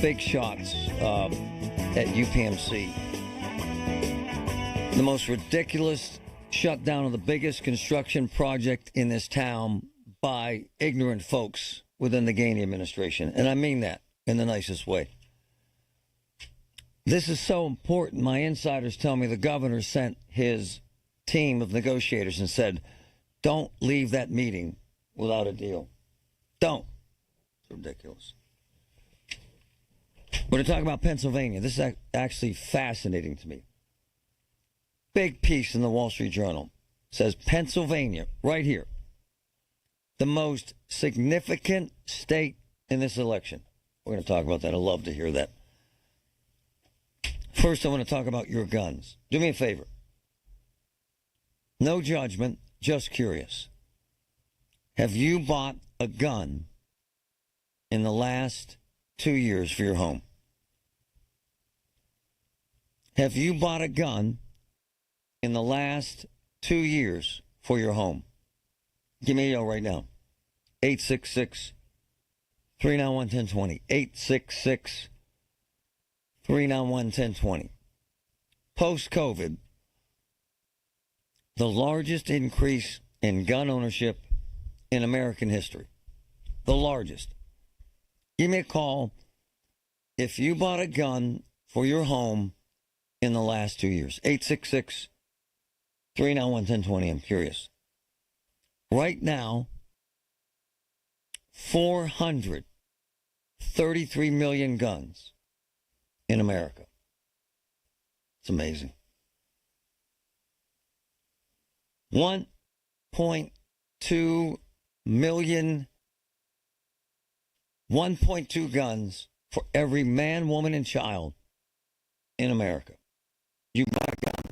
big shots at UPMC. The most ridiculous shutdown of the biggest construction project in this town by ignorant folks within the Gainey administration. And I mean that in the nicest way. This is so important. My insiders tell me the governor sent his team of negotiators and said, don't leave that meeting without a deal. Don't. It's ridiculous. We're going to talk about Pennsylvania. This is actually fascinating to me. Big piece in the Wall Street Journal says Pennsylvania, right here, the most significant state in this election. We're going to talk about that. I'd love to hear that. First, I want to talk about your guns. Do me a favor. No judgment, just curious. Have you bought a gun in the last 2 years for your home? Have you bought a gun in the last 2 years for your home? Give me a yell right now. 866-391-1020. 866-391-1020. Post-COVID, the largest increase in gun ownership in American history. The largest. Give me a call if you bought a gun for your home in the last 2 years. 866-391-1020. I'm curious. Right now, 433 million guns in America. It's amazing. 1.2 million, 1.2 guns for every man, woman, and child in America. You bought a gun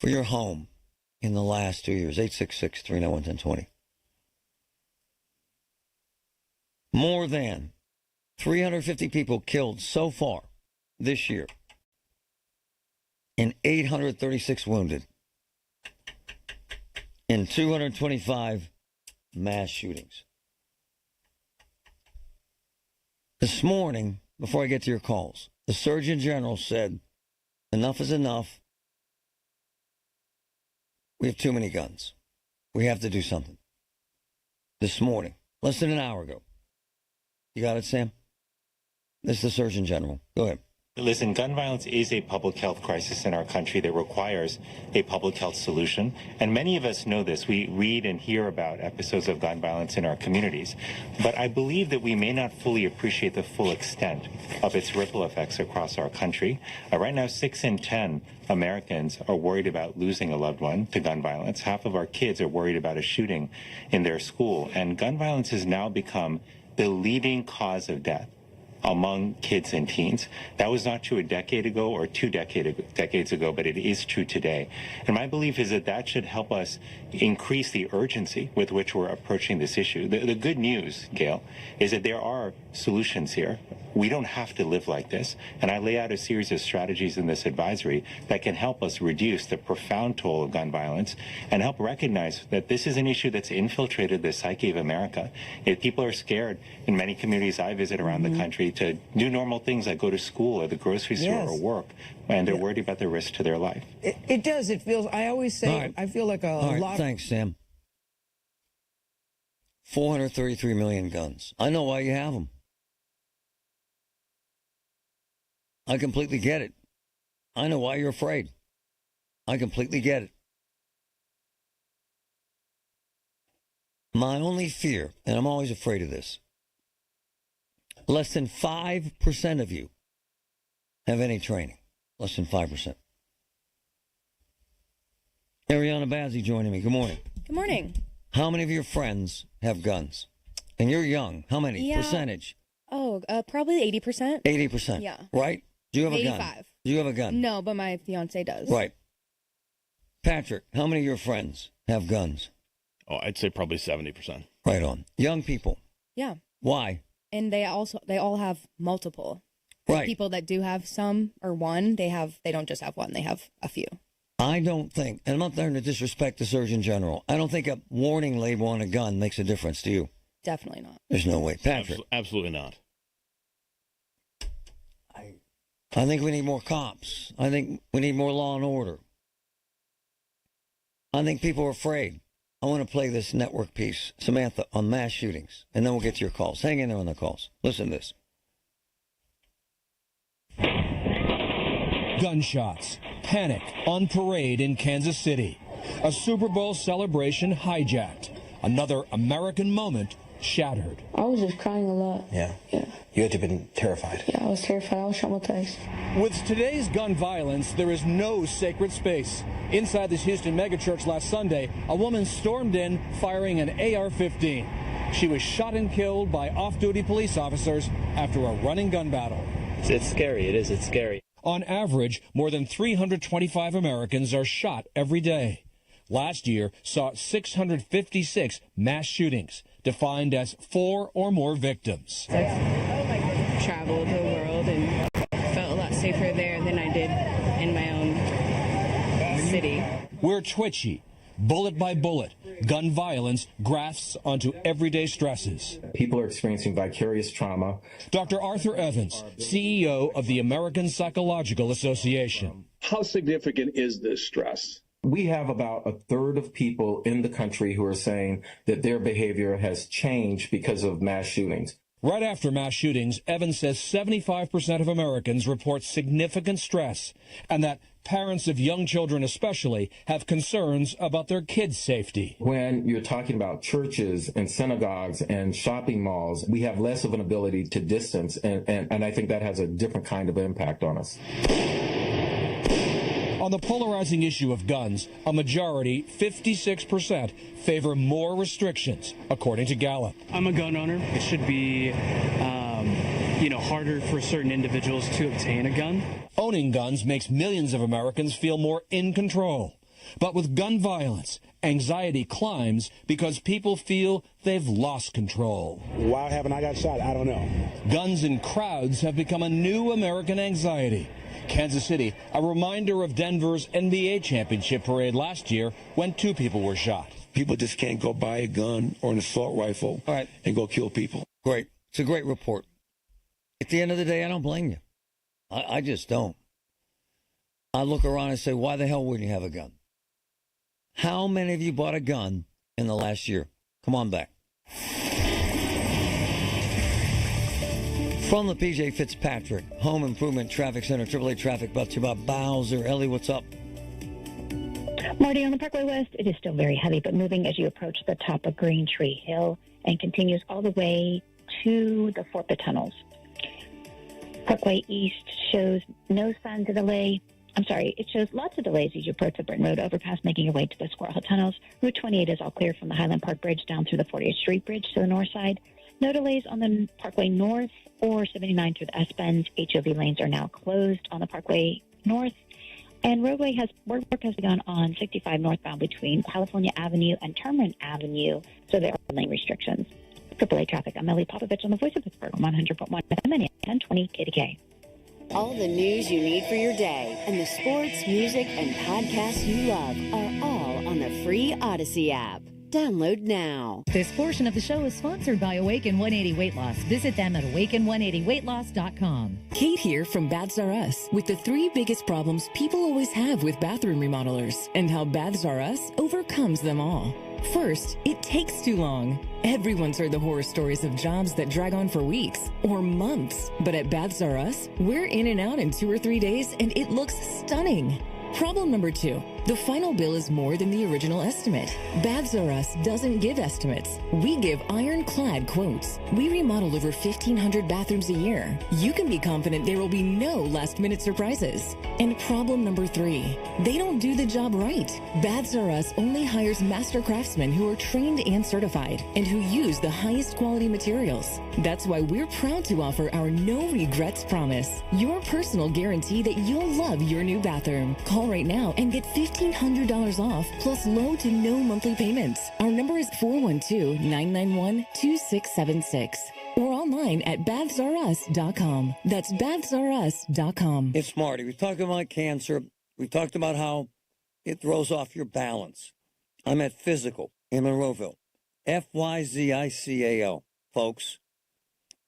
for your home in the last 2 years. 866-391-1020. More than 350 people killed so far this year and 836 wounded in 225 mass shootings. This morning, before I get to your calls, the Surgeon General said, enough is enough. We have too many guns. We have to do something. This morning, less than an hour ago. You got it, Sam? This is the Surgeon General. Go ahead. Listen, gun violence is a public health crisis in our country that requires a public health solution. And many of us know this. We read and hear about episodes of gun violence in our communities. But I believe that we may not fully appreciate the full extent of its ripple effects across our country. Right now, 6 in 10 Americans are worried about losing a loved one to gun violence. Half of our kids are worried about a shooting in their school. And gun violence has now become the leading cause of death among kids and teens. That was not true a decade ago or two decades ago, but it is true today. And my belief is that that should help us increase the urgency with which we're approaching this issue. The good news, Gail, is that there are solutions here. We don't have to live like this. And I lay out a series of strategies in this advisory that can help us reduce the profound toll of gun violence and help recognize that this is an issue that's infiltrated the psyche of America. If people are scared in many communities I visit around the country to do normal things like go to school or the grocery store or work, and they're worried about the risk to their life. It does. It feels, I always say, I feel like a lot. Thanks, Sam. 433 million guns. I know why you have them. I completely get it. I know why you're afraid. I completely get it. My only fear, and I'm always afraid of this, less than 5% of you have any training. Less than 5%. Ariana Bazzi joining me. Good morning. Good morning. How many of your friends have guns? And you're young. How many? Percentage? Oh, probably 80%. 80%. Yeah. Right? Do you have 85. a gun? Do you have a gun? No, but my fiance does. Right. Patrick, how many of your friends have guns? Oh, I'd say probably 70%. Right on. Young people. Yeah. Why? And they all have multiple. Right. People that do have some or one, they don't just have one, they have a few. I don't think, and I'm not there to disrespect the Surgeon General, I don't think a warning label on a gun makes a difference, do you? Definitely not. There's no way. Patrick. Absolutely not. I think we need more cops. I think we need more law and order. I think people are afraid. I want to play this network piece, Samantha, on mass shootings, and then we'll get to your calls. Hang in there on the calls. Listen to this. Gunshots, panic on parade in Kansas City. A Super Bowl celebration hijacked. Another American moment shattered. I was just crying a lot. Yeah. Yeah. You had to have been terrified. Yeah, I was terrified. I was traumatized. With today's gun violence, there is no sacred space. Inside this Houston megachurch last Sunday, a woman stormed in firing an AR-15. She was shot and killed by off-duty police officers after a running gun battle. It's scary. It is. It's scary. On average, more than 325 Americans are shot every day. Last year saw 656 mass shootings, defined as 4 or more victims. I've traveled the world and felt a lot safer there than I did in my own city. We're twitchy. Bullet by bullet, gun violence grafts onto everyday stresses. People are experiencing vicarious trauma. Dr. Arthur Evans, CEO of the American Psychological Association. How significant is this stress? We have about a third of people in the country who are saying that their behavior has changed because of mass shootings. Right after mass shootings, Evans says 75% of Americans report significant stress, and that parents of young children especially have concerns about their kids' safety. When you're talking about churches and synagogues and shopping malls, we have less of an ability to distance, and I think that has a different kind of impact on us. On the polarizing issue of guns, a majority, 56%, favor more restrictions, according to Gallup. I'm a gun owner. It should be, harder for certain individuals to obtain a gun. Owning guns makes millions of Americans feel more in control. But with gun violence, anxiety climbs because people feel they've lost control. Why haven't I got shot? I don't know. Guns in crowds have become a new American anxiety. Kansas City, a reminder of Denver's NBA championship parade last year when 2 people were shot. People just can't go buy a gun or an assault rifle and go kill people. Great. It's a great report. At the end of the day, I don't blame you. I just don't. I look around and say, why the hell wouldn't you have a gun? How many of you bought a gun in the last year? Come on back. From the PJ Fitzpatrick Home Improvement Traffic Center, AAA Traffic, brought to you by Bowser. Ellie, what's up? Marty, on the Parkway West, it is still very heavy, but moving as you approach the top of Green Tree Hill and continues all the way to the Fort Pitt tunnels. Parkway East shows no signs of delay. It shows lots of delays as you approach the Britton Road overpass, making your way to the Squirrel Hill tunnels. Route 28 is all clear from the Highland Park Bridge down through the 48th Street Bridge to the north side. No delays on the Parkway North or 79 through the S-Bends. HOV lanes are now closed on the Parkway North. And work has begun on 65 northbound between California Avenue and Terman Avenue, so there are lane restrictions. AAA Traffic, I'm Ellie Popovich on the Voice of Pittsburgh, 100.1 FM and 1020 KDKA. All the news you need for your day and the sports, music, and podcasts you love are all on the free Odyssey app. Download now. This portion of the show is sponsored by Awaken 180 Weight Loss. Visit them at awaken180weightloss.com. Kate here from Baths R Us with the 3 biggest problems people always have with bathroom remodelers and how Baths R Us overcomes them all. First, it takes too long. Everyone's heard the horror stories of jobs that drag on for weeks or months. But at Baths R Us, we're in and out in 2 or 3 days and it looks stunning. Problem number 2, the final bill is more than the original estimate. Baths R Us doesn't give estimates. We give ironclad quotes. We remodel over 1,500 bathrooms a year. You can be confident there will be no last-minute surprises. And problem number 3, they don't do the job right. Baths R Us only hires master craftsmen who are trained and certified and who use the highest quality materials. That's why we're proud to offer our no regrets promise, your personal guarantee that you'll love your new bathroom. Call right now and get $1,500 off plus low to no monthly payments. Our number is 412-991-2676 or online at bathsrus.com. That's bathsrus.com. It's Marty. We talked about cancer. We talked about how it throws off your balance. I'm at Physical in Monroeville. Physical, folks.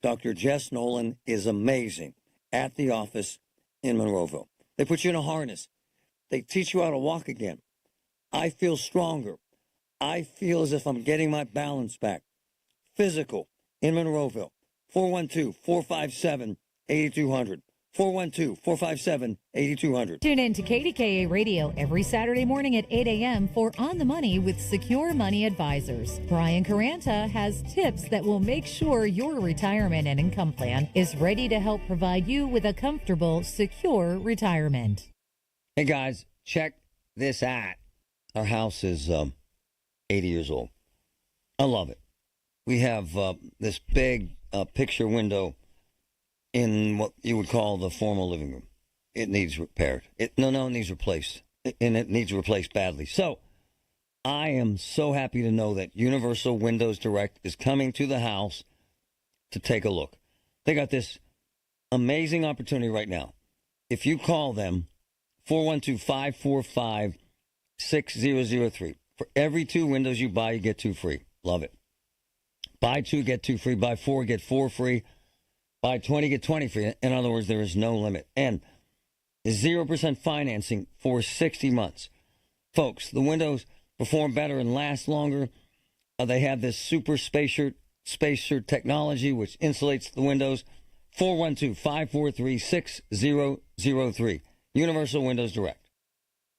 Dr. Jess Nolan is amazing at the office in Monroeville. They put you in a harness. They teach you how to walk again. I feel stronger. I feel as if I'm getting my balance back. Physical in Monroeville. 412-457-8200. 412-457-8200. Tune in to KDKA Radio every Saturday morning at 8 a.m. for On the Money with Secure Money Advisors. Brian Caranta has tips that will make sure your retirement and income plan is ready to help provide you with a comfortable, secure retirement. Hey, guys, check this out. Our house is 80 years old. I love it. We have this big picture window in what you would call the formal living room. It needs repaired. It needs replaced. And it needs replaced badly. So I am so happy to know that Universal Windows Direct is coming to the house to take a look. They got this amazing opportunity right now. If you call them, 412-545-6003. For every 2 windows you buy, you get 2 free. Love it. Buy 2, get 2 free. Buy 4, get 4 free. Buy 20, get 20 free. In other words, there is no limit. And 0% financing for 60 months. Folks, the windows perform better and last longer. They have this super spacer technology, which insulates the windows. 412-543-6003. Universal Windows Direct.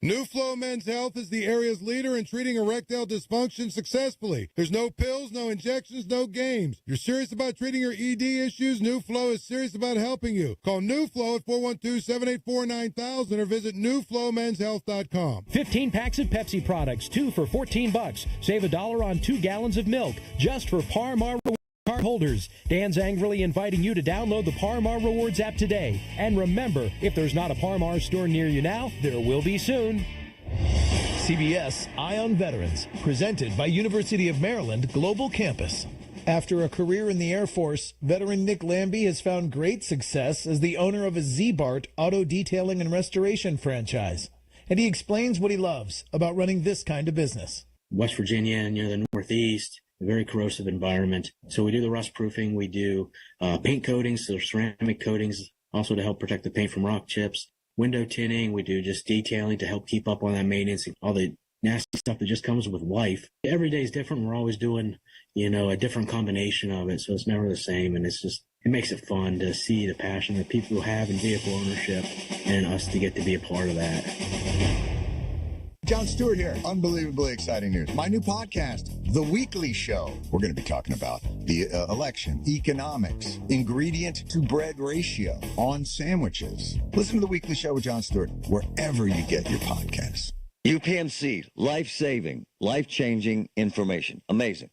New Flow Men's Health is the area's leader in treating erectile dysfunction successfully. There's no pills, no injections, no games. You're serious about treating your ED issues? New Flow is serious about helping you. Call New Flow at 412-784-9000 or visit newflowmenshealth.com. 15 packs of Pepsi products, 2 for $14. Save $1 on 2 gallons of milk, just for Par-Mar card holders. Dan's angrily inviting you to download the Par-Mar Rewards app today. And remember, if there's not a Par-Mar store near you now, there will be soon. CBS Eye on Veterans, presented by University of Maryland Global Campus. After a career in the Air Force, veteran Nick Lambie has found great success as the owner of a Z-Bart auto detailing and restoration franchise. And he explains what he loves about running this kind of business. West Virginia and the Northeast, a very corrosive environment. So we do the rust proofing, we do paint coatings, so ceramic coatings, also to help protect the paint from rock chips, window tinting, we do just detailing to help keep up on that maintenance, all the nasty stuff that just comes with life. Every day is different. We're always doing, a different combination of it. So it's never the same. And it makes it fun to see the passion that people have in vehicle ownership and us to get to be a part of that. Jon Stewart here. Unbelievably exciting news. My new podcast, The Weekly Show. We're going to be talking about the election, economics, ingredient to bread ratio on sandwiches. Listen to The Weekly Show with Jon Stewart wherever you get your podcasts. UPMC, life-saving, life-changing information. Amazing.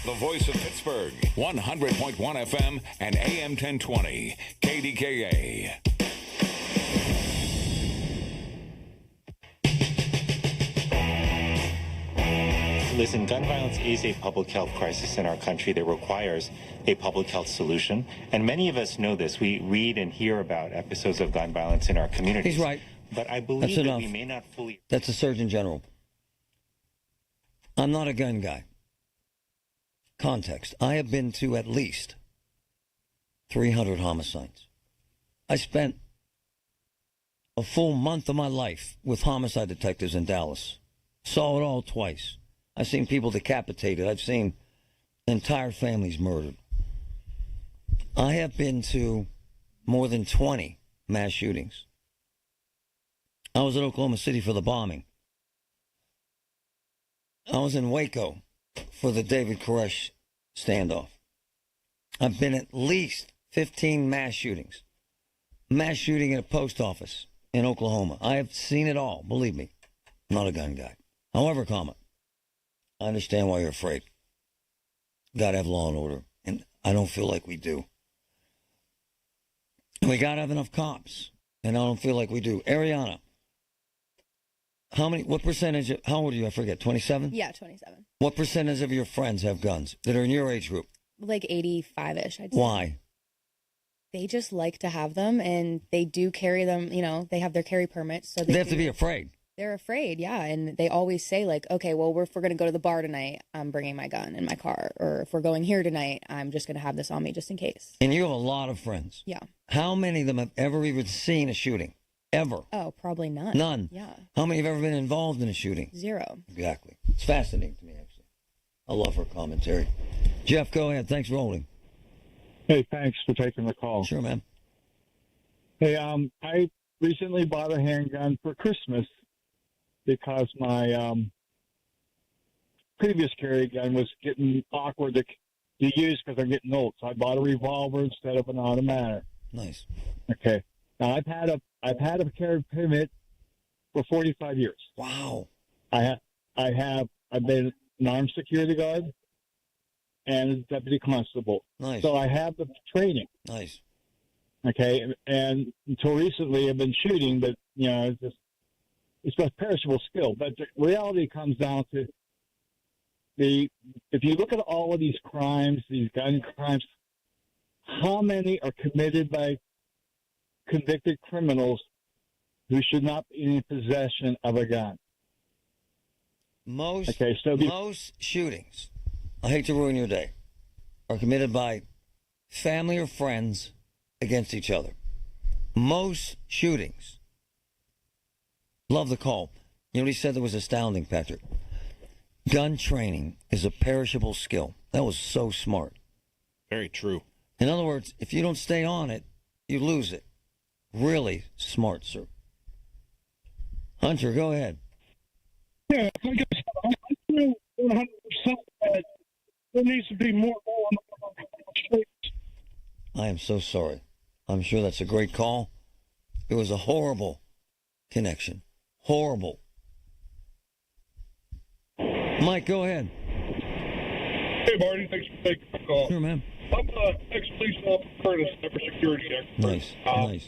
The voice of Pittsburgh, 100.1 FM and AM 1020, KDKA. Listen, gun violence is a public health crisis in our country that requires a public health solution. And many of us know this. We read and hear about episodes of gun violence in our communities. He's right. But I believe that we may not fully... That's the Surgeon General. I'm not a gun guy. Context. I have been to at least 300 homicides. I spent a full month of my life with homicide detectives in Dallas. Saw it all twice. I've seen people decapitated. I've seen entire families murdered. I have been to more than 20 mass shootings. I was in Oklahoma City for the bombing. I was in Waco for the David Koresh standoff. I've been at least 15 mass shootings. Mass shooting at a post office in Oklahoma. I have seen it all, believe me. I'm not a gun guy. However, I understand why you're afraid. Got to have law and order, and I don't feel like we do. We got to have enough cops, and I don't feel like we do. Ariana, what percentage, how old are you? I forget, 27? Yeah, 27. What percentage of your friends have guns that are in your age group? Like 85-ish, I'd say. Why? They just like to have them, and they do carry them, they have their carry permits. So they have to be afraid. They're afraid, yeah. And they always say, like, okay, well, if we're going to go to the bar tonight, I'm bringing my gun in my car. Or if we're going here tonight, I'm just going to have this on me just in case. And you have a lot of friends. Yeah. How many of them have ever even seen a shooting? Ever? Oh, probably none. None? Yeah. How many have ever been involved in a shooting? 0. Exactly. It's fascinating to me, actually. I love her commentary. Jeff, go ahead. Thanks for holding. Hey, thanks for taking the call. Sure, man. Hey, I recently bought a handgun for Christmas because my previous carry gun was getting awkward to use because I'm getting old. So I bought a revolver instead of an automatic. Nice. Okay. Now I've had a carry permit for 45 years. Wow. I've been an armed security guard and a deputy constable. Nice. So I have the training. Nice. Okay, and until recently I've been shooting, but it's a perishable skill. But the reality comes down to if you look at all of these crimes, these gun crimes, how many are committed by convicted criminals who should not be in possession of a gun? Most shootings, I hate to ruin your day, are committed by family or friends against each other. Most shootings. Love the call. You know what he said that was astounding, Patrick? Gun training is a perishable skill. That was so smart. Very true. In other words, if you don't stay on it, you lose it. Really smart, sir. Hunter, go ahead. Yeah, I guess I feel 100% that there needs to be more law on the streets. I am so sorry. I'm sure that's a great call. It was a horrible connection. Horrible. Mike, go ahead. Hey, Marty, thanks for taking the call. Sure, man. I'm ex-police officer Curtis, cybersecurity expert. Nice, nice.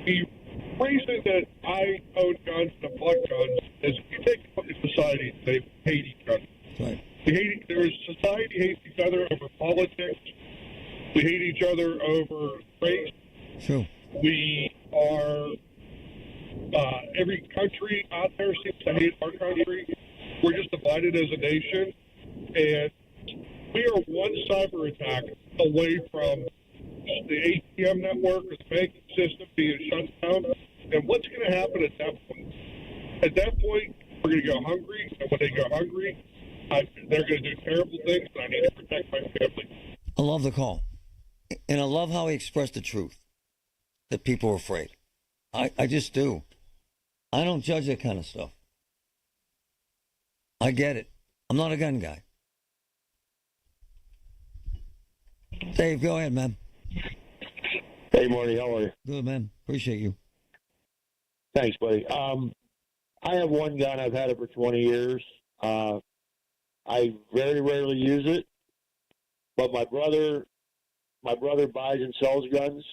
The reason that I own guns and bought guns is if you take a look at society, they hate each other. Right. Society hates each other over politics. We hate each other over race. True. We are, every country out there seems to hate our country. We're just divided as a nation. And we are one cyber attack away from the ATM network or the banking system being shut down. And what's going to happen at that point? At that point, we're going to go hungry. And when they go hungry, they're going to do terrible things, and I need to protect my family. I love the call. And I love how he expressed the truth, that people are afraid. I just do. I don't judge that kind of stuff. I get it. I'm not a gun guy. Dave, go ahead, man. Hey, Marty, how are you? Good, man. Appreciate you. Thanks, buddy. I have one gun. I've had it for 20 years. I very rarely use it, but my brother buys and sells guns.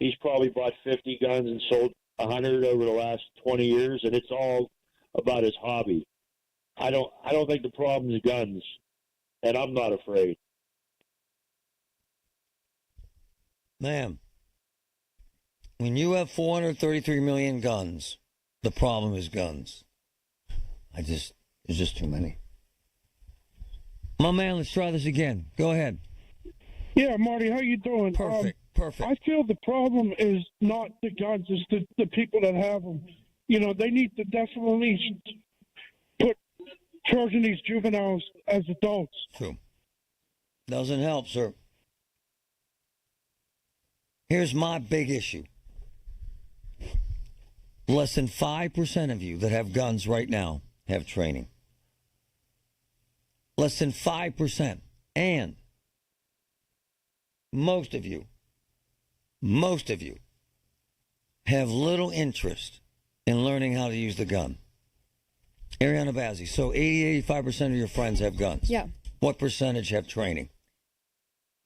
He's probably bought 50 guns and sold 100 over the last 20 years, and it's all about his hobby. I don't think the problem is guns, and I'm not afraid. Ma'am, when you have 433 million guns, the problem is guns. There's just too many. My man, let's try this again. Go ahead. Yeah, Marty, how you doing? Perfect. I feel the problem is not the guns, it's the people that have them. You know, they need to definitely put charging these juveniles as adults. True. Doesn't help, sir. Here's my big issue. Less than 5% of you that have guns right now have training. Less than 5%. And most of you have little interest in learning how to use the gun. Ariana Bazzi, so 85% of your friends have guns. Yeah. What percentage have training?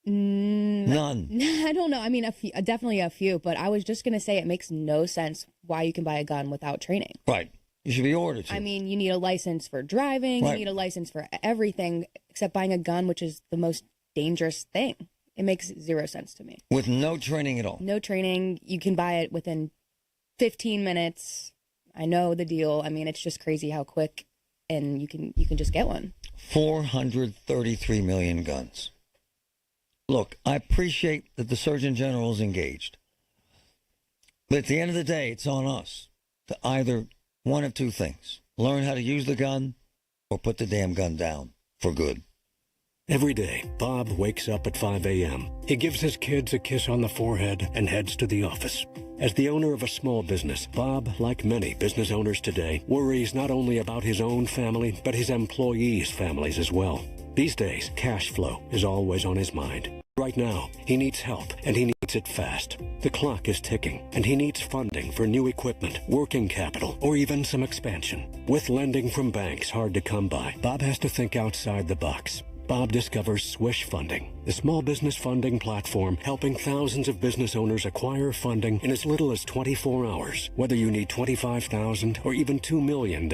None. I don't know. I mean, definitely a few, but I was just going to say it makes no sense why you can buy a gun without training. Right. You should be ordered to. I mean, you need a license for driving. Right. You need a license for everything except buying a gun, which is the most dangerous thing. It makes zero sense to me. With no training at all. No training. You can buy it within 15 minutes. I know the deal. I mean, it's just crazy how quick and you can just get one. 433 million guns. Look, I appreciate that the Surgeon General is engaged. But at the end of the day, it's on us to either one of two things. Learn how to use the gun or put the damn gun down for good. Every day, Bob wakes up at 5 a.m. He gives his kids a kiss on the forehead and heads to the office. As the owner of a small business, Bob, like many business owners today, worries not only about his own family, but his employees' families as well. These days, cash flow is always on his mind. Right now, he needs help, and he needs it fast. The clock is ticking, and he needs funding for new equipment, working capital, or even some expansion. With lending from banks hard to come by, Bob has to think outside the box. Bob discovers Swish Funding, the small business funding platform helping thousands of business owners acquire funding in as little as 24 hours. Whether you need $25,000 or even $2 million